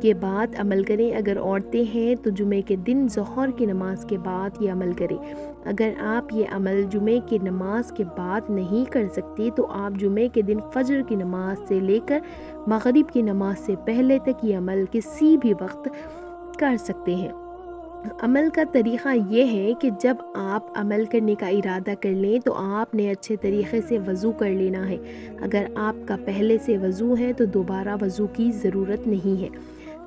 کے بعد عمل کریں۔ اگر عورتیں ہیں تو جمعے کے دن ظہر کی نماز کے بعد یہ عمل کریں۔ اگر آپ یہ عمل جمعے کی نماز کے بعد نہیں کر سکتے تو آپ جمعے کے دن فجر کی نماز سے لے کر مغرب کی نماز سے پہلے تک یہ عمل کسی بھی وقت کر سکتے ہیں۔ عمل کا طریقہ یہ ہے کہ جب آپ عمل کرنے کا ارادہ کر لیں تو آپ نے اچھے طریقے سے وضو کر لینا ہے۔ اگر آپ کا پہلے سے وضو ہے تو دوبارہ وضو کی ضرورت نہیں ہے۔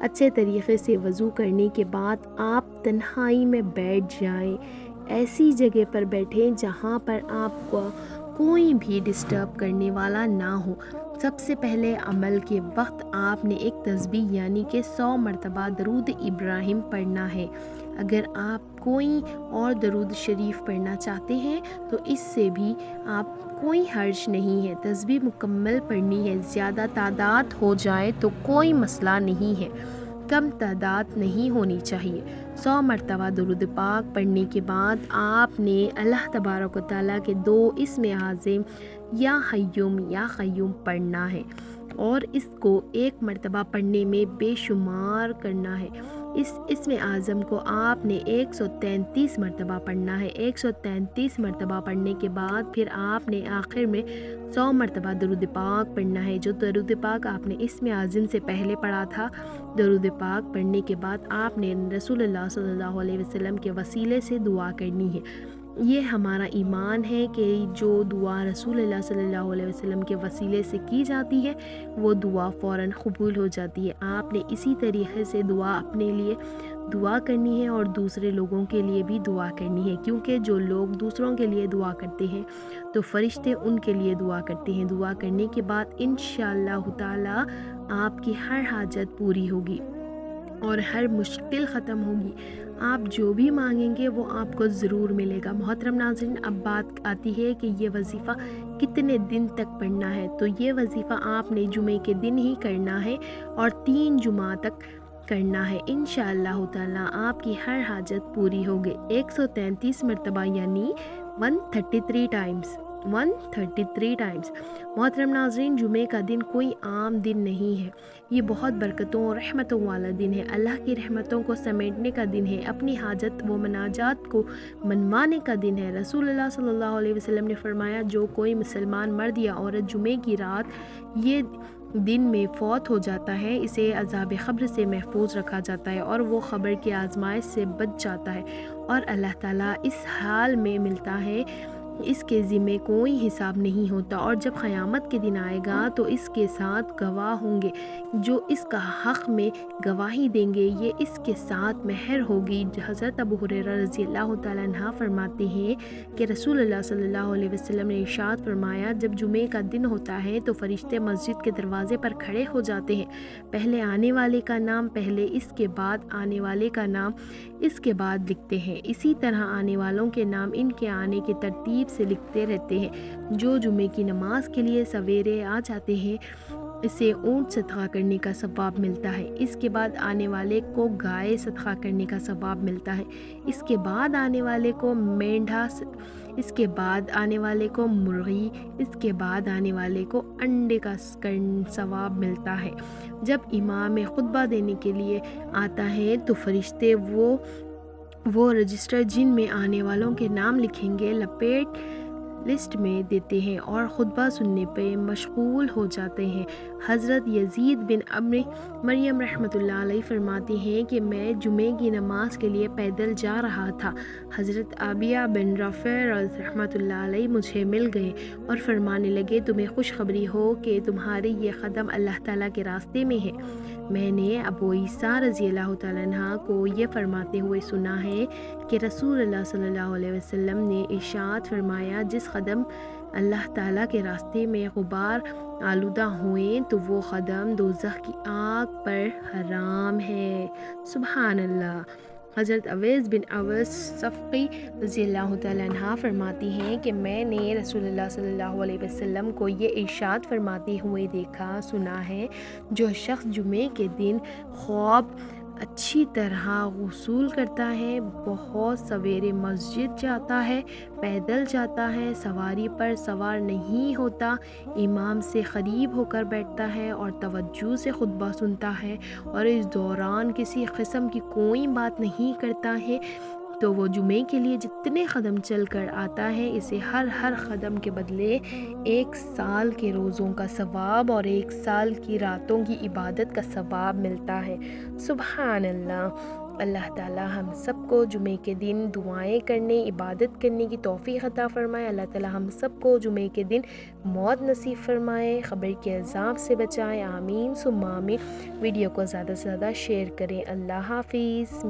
اچھے طریقے سے وضو کرنے کے بعد آپ تنہائی میں بیٹھ جائیں۔ ایسی جگہ پر بیٹھیں جہاں پر آپ کو کوئی بھی ڈسٹرب کرنے والا نہ ہو۔ سب سے پہلے عمل کے وقت آپ نے ایک تسبیح یعنی کہ 100 مرتبہ درود ابراہیم پڑھنا ہے۔ اگر آپ کوئی اور درود شریف پڑھنا چاہتے ہیں تو اس سے بھی آپ کوئی حرج نہیں ہے۔ تسبیح مکمل پڑھنی ہے، زیادہ تعداد ہو جائے تو کوئی مسئلہ نہیں ہے، کم تعداد نہیں ہونی چاہیے۔ 100 مرتبہ درود پاک پڑھنے کے بعد آپ نے اللہ تبارک و تعالیٰ کے 2 اسم اعظم یا حیوم یا قیوم پڑھنا ہے اور اس کو 1 مرتبہ پڑھنے میں بے شمار کرنا ہے۔ اس اسم اعظم کو آپ نے 133 مرتبہ پڑھنا ہے۔ 133 مرتبہ پڑھنے کے بعد پھر آپ نے آخر میں 100 مرتبہ درود پاک پڑھنا ہے۔ جو درود پاک آپ نے اسم اعظم سے پہلے پڑھا تھا، درود پاک پڑھنے کے بعد آپ نے رسول اللہ صلی اللہ علیہ وسلم کے وسیلے سے دعا کرنی ہے۔ یہ ہمارا ایمان ہے کہ جو دعا رسول اللہ صلی اللہ علیہ وسلم کے وسیلے سے کی جاتی ہے وہ دعا فوراً قبول ہو جاتی ہے۔ آپ نے اسی طریقے سے دعا اپنے لیے دعا کرنی ہے اور دوسرے لوگوں کے لیے بھی دعا کرنی ہے، کیونکہ جو لوگ دوسروں کے لیے دعا کرتے ہیں تو فرشتے ان کے لیے دعا کرتے ہیں۔ دعا کرنے کے بعد انشاءاللہ تعالی آپ کی ہر حاجت پوری ہوگی اور ہر مشکل ختم ہوگی۔ آپ جو بھی مانگیں گے وہ آپ کو ضرور ملے گا۔ محترم ناظرین، اب بات آتی ہے کہ یہ وظیفہ کتنے دن تک پڑھنا ہے۔ تو یہ وظیفہ آپ نے جمعے کے دن ہی کرنا ہے اور 3 جمعہ تک کرنا ہے۔ انشاءاللہ تعالیٰ آپ کی ہر حاجت پوری ہوگی۔ 133 مرتبہ یعنی 133 ٹائمز۔ محترم ناظرین، جمعے کا دن کوئی عام دن نہیں ہے، یہ بہت برکتوں اور رحمتوں والا دن ہے۔ اللہ کی رحمتوں کو سمیٹنے کا دن ہے، اپنی حاجت و مناجات کو منوانے کا دن ہے۔ رسول اللہ صلی اللہ علیہ وسلم نے فرمایا، جو کوئی مسلمان مرد یا عورت جمعے کی رات یہ دن میں فوت ہو جاتا ہے، اسے عذاب قبر سے محفوظ رکھا جاتا ہے اور وہ قبر کی آزمائش سے بچ جاتا ہے اور اللہ تعالیٰ اس حال میں ملتا ہے اس کے ذمے کوئی حساب نہیں ہوتا، اور جب قیامت کے دن آئے گا تو اس کے ساتھ گواہ ہوں گے جو اس کا حق میں گواہی دیں گے، یہ اس کے ساتھ مہر ہوگی۔ حضرت ابو ہریرہ رضی اللہ تعالیٰ عنہ فرماتے ہیں کہ رسول اللہ صلی اللہ علیہ وسلم نے ارشاد فرمایا، جب جمعے کا دن ہوتا ہے تو فرشتے مسجد کے دروازے پر کھڑے ہو جاتے ہیں، پہلے آنے والے کا نام پہلے، اس کے بعد آنے والے کا نام اس کے بعد لکھتے ہیں، اسی طرح آنے والوں کے نام ان کے آنے کی ترتیب سے لکھتے رہتے ہیں۔ جو جمعے کی نماز کے لیے سویرے آ جاتے ہیں اسے اونٹ صدقہ کرنے کا ثواب ملتا ہے، اس کے بعد آنے والے کو گائے صدقہ کرنے کا ثواب ملتا ہے، اس کے بعد آنے والے کو مینڈھا، اس کے بعد آنے والے کو مرغی، اس کے بعد آنے والے کو انڈے کا ثواب ملتا ہے۔ جب امام خطبہ دینے کے لیے آتا ہے تو فرشتے وہ رجسٹر جن میں آنے والوں کے نام لکھیں گے لپیٹ لسٹ میں دیتے ہیں اور خطبہ سننے پہ مشغول ہو جاتے ہیں۔ حضرت یزید بن ابن مریم رحمۃ اللہ علیہ فرماتے ہیں کہ میں جمعے کی نماز کے لیے پیدل جا رہا تھا، حضرت عبیہ بن رافع رحمۃ اللہ علیہ مجھے مل گئے اور فرمانے لگے، تمہیں خوشخبری ہو کہ تمہارے یہ قدم اللہ تعالیٰ کے راستے میں ہے۔ میں نے ابو عیسیٰ رضی اللہ تعالیٰ عنہ کو یہ فرماتے ہوئے سنا ہے کہ رسول اللہ صلی اللہ علیہ وسلم نے ارشاد فرمایا، جس قدم اللہ تعالیٰ کے راستے میں غبار آلودہ ہوئیں تو وہ قدم دوزخ کی آگ پر حرام ہے۔ سبحان اللہ۔ حضرت اویس بن اویس صفقی رضی اللہ تعالیٰ عنہ فرماتی ہیں کہ میں نے رسول اللہ صلی اللہ علیہ وسلم کو یہ ارشاد فرماتے ہوئے دیکھا سنا ہے، جو شخص جمعے کے دن خواب اچھی طرح غسل کرتا ہے، بہت سویرے مسجد جاتا ہے، پیدل جاتا ہے، سواری پر سوار نہیں ہوتا، امام سے قریب ہو کر بیٹھتا ہے اور توجہ سے خطبہ سنتا ہے اور اس دوران کسی قسم کی کوئی بات نہیں کرتا ہے، تو وہ جمعے کے لیے جتنے قدم چل کر آتا ہے اسے ہر قدم کے بدلے 1 سال کے روزوں کا ثواب اور 1 سال کی راتوں کی عبادت کا ثواب ملتا ہے۔ سبحان اللہ۔ اللہ تعالیٰ ہم سب کو جمعے کے دن دعائیں کرنے، عبادت کرنے کی توفیق عطا فرمائے۔ اللہ تعالیٰ ہم سب کو جمعے کے دن موت نصیب فرمائے، قبر کے عذاب سے بچائے، آمین ثم آمین۔ ویڈیو کو زیادہ سے زیادہ شیئر کریں۔ اللہ حافظ۔